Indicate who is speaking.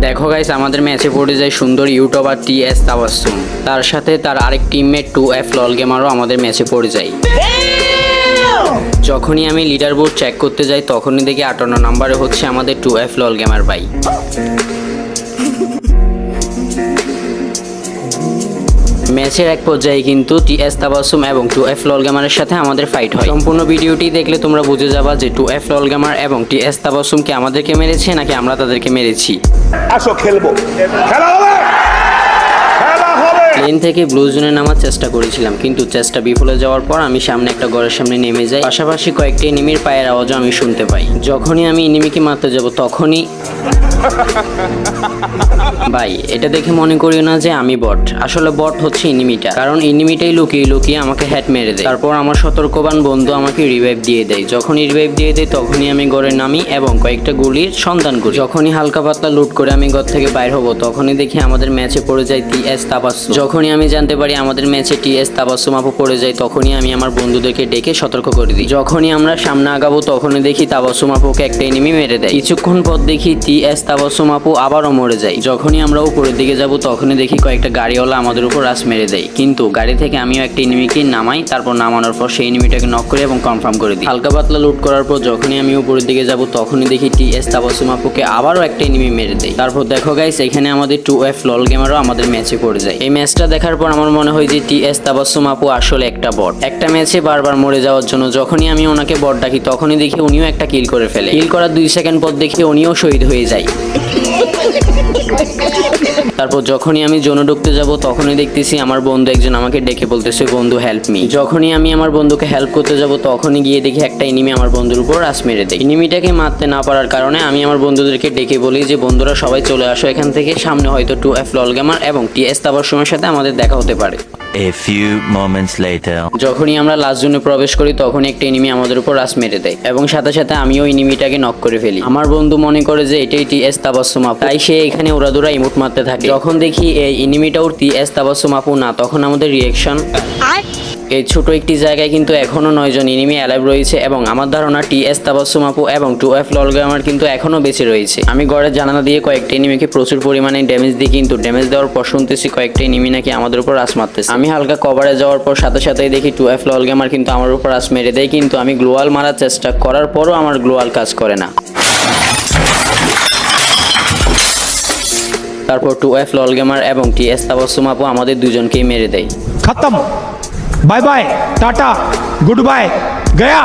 Speaker 1: দেখো গাইস, আমাদের ম্যাচে পড়ে যায় সুন্দর ইউটিউবার টিএস তাবাসসুম। তার সাথে তার আরেক টিমমেট 2F লল গেমারও আমাদের ম্যাচে পড়ে যায়। যখনই আমি লিডার বোর্ড চেক করতে যাই তখনই দেখি 58 নম্বরে হচ্ছে আমাদের 2F লল গেমার ভাই। ম্যাচের এক পর্যায়ে কিন্তু টিএস তাবাসসুম এবং 2F লল গেমারের সাথে আমাদের ফাইট হয়। সম্পূর্ণ ভিডিওটি দেখলে তোমরা বুঝে যাবা যে 2F লল গেমার এবং টিএস তাবাসসুমকে আমাদেরকে মেরেছে নাকি আমরা তাদেরকে মেরেছি।
Speaker 2: আসো খেলবো, খেলা হবে, খেলা হবে।
Speaker 1: প্লেন থেকে ব্লু জোনে নামার চেষ্টা করেছিলাম, কিন্তু চেষ্টা বিফলে যাওয়ার পর আমি সামনে একটা ঘরের সামনে নেমে যাই। পাশাপাশি কয়েকটি এনিমির পায়ের আওয়াজও আমি শুনতে পাই। যখনই আমি এনিমিকে মারতে যাব তখনই ভাই এটা দেখে মনে করি না যে আমি বট, আসলে বট হচ্ছে এনিমিটা। কারণ এনিমিটাই লুকিয়ে লুকিয়ে আমাকে হেড মেরে দেয়। তারপর আমার সতর্কবান বন্ধু আমাকে রিভাইভ দিয়ে দেয়। যখনই রিভাইভ দিয়ে দেয় তখনই আমি ঘরে নামি এবং কয়েকটা গুলির সন্ধান করি। যখনই হালকা পাতলা লুট করে আমি ঘর থেকে বাইর হব তখনই দেখি আমাদের ম্যাচে পড়ে যায় টিএস তাবাসসুম। যখনই আমি জানতে পারি আমাদের ম্যাচে টিএস তাবাসসুম আপু পড়ে যায় তখনই আমি আমার বন্ধুদেরকে ডেকে সতর্ক করে দিই। যখনই আমরা সামনে আগাবো তখনই দেখি তাবাসসুম আপুকে একটা এনিমি মেরে দেয়। কিছুক্ষণ পর দেখি টিএস তাবাসসুম আপু আবারও মরে যায়। যখনই আমরা উপরের দিকে যাব তখনই দেখি কয়েকটা গাড়িওয়ালা আমাদের উপর রাশ মেরে দেয়, কিন্তু গাড়ি থেকে আমিও একটা এনিমিকে নামাই। তারপর নামানোর পর সেই এনিমিটাকে নক করে এবং কনফার্ম করে দিই। হালকা পাতলা লুট করার পর যখনই আমি উপরের দিকে যাব তখনই দেখি টিএস তাবাসসুম আপুকে আবারও একটা এনিমি মেরে দেয়। তারপর দেখো গাইস, এখানে আমাদের 2F লল গেমারও আমাদের ম্যাচে পড়ে যায়। এই ম্যাচটা দেখার পর আমার মনে হয় যে টিএস তাবাসসুম আপু আসলে একটা বট। একটা ম্যাচে বারবার মরে যাওয়ার জন্য যখনই আমি ওনাকে বট ডাকি তখনই দেখি উনিও একটা কিল করে ফেলে। কিল করার 2 সেকেন্ড পর দেখি উনিও শহীদ হয়ে যায়। তারপর যখনই আমি জোনে ঢুকতে যাব তখনই দেখতেছি আমার বন্ধু একজন আমাকে ডেকে বলতেছে বন্ধু হেল্প মি। যখনই আমি আমার বন্ধুকে হেল্প করতে যাব তখনই গিয়ে দেখি একটা এনিমি আমার বন্ধুর উপর রাশ মেরে দেয়। এনিমিটাকে মারতে না পারার কারণে আমি আমার বন্ধুদেরকে ডেকে বলি যে বন্ধুরা সবাই চলে আসো এখান থেকে, সামনে হয়তো 2F লল গেমার এবং টিএস তাবাসসুমের সাথে আমাদের দেখা হতে পারে।
Speaker 3: A few moments later.
Speaker 1: যখনই আমরা লাস্ট জোনে প্রবেশ করি তখন একটা এনিমি আমাদের উপর রাশ মেরে দেয় এবং সাথে সাথে আমিও এনিমিটাকে নক করে ফেলি। আমার বন্ধু মনে করে যে এটাই টিএস তাবাসসুম আপু, তাই সে এখানে উড়াদুরা ইমোট মারতে থাকে। যখন দেখি এই এনিমিটাও টিএস তাবাসসুম আপু না, তখন আমাদের রিয়াকশন এই ছোট একটি জায়গায় কিন্তু এখনো 9 জন এনিমি অ্যালাইভ রয়েছে এবং আমার ধারণা টিএস তাবাসসুম আপু এবং 2F লল গেমার কিন্তু এখনো বেঁচে রয়েছে। আমি ঘরের জানালা দিয়ে কয়েকটা এনিমিকে প্রচুর পরিমাণে ড্যামেজ দিই, কিন্তু ড্যামেজ দেওয়ার পর শুনতেছি কয়েকটা এনিমি নাকি আমাদের উপর রাশ মারতেছে। আমি হালকা কভারে যাওয়ার পর সাথে সাথেই দেখি 2F লল গেমার কিন্তু আমার উপর রাশ মেরে দেয়, কিন্তু আমি গ্লোয়াল মারার চেষ্টা করার পরও আমার গ্লোয়াল কাজ করে না। তারপর 2F লল গেমার এবং টিএস তাবাসসুম আপু আমাদের দুজনকেই মেরে দেয়।
Speaker 4: खत्म, bye bye, tata, good bye, गया।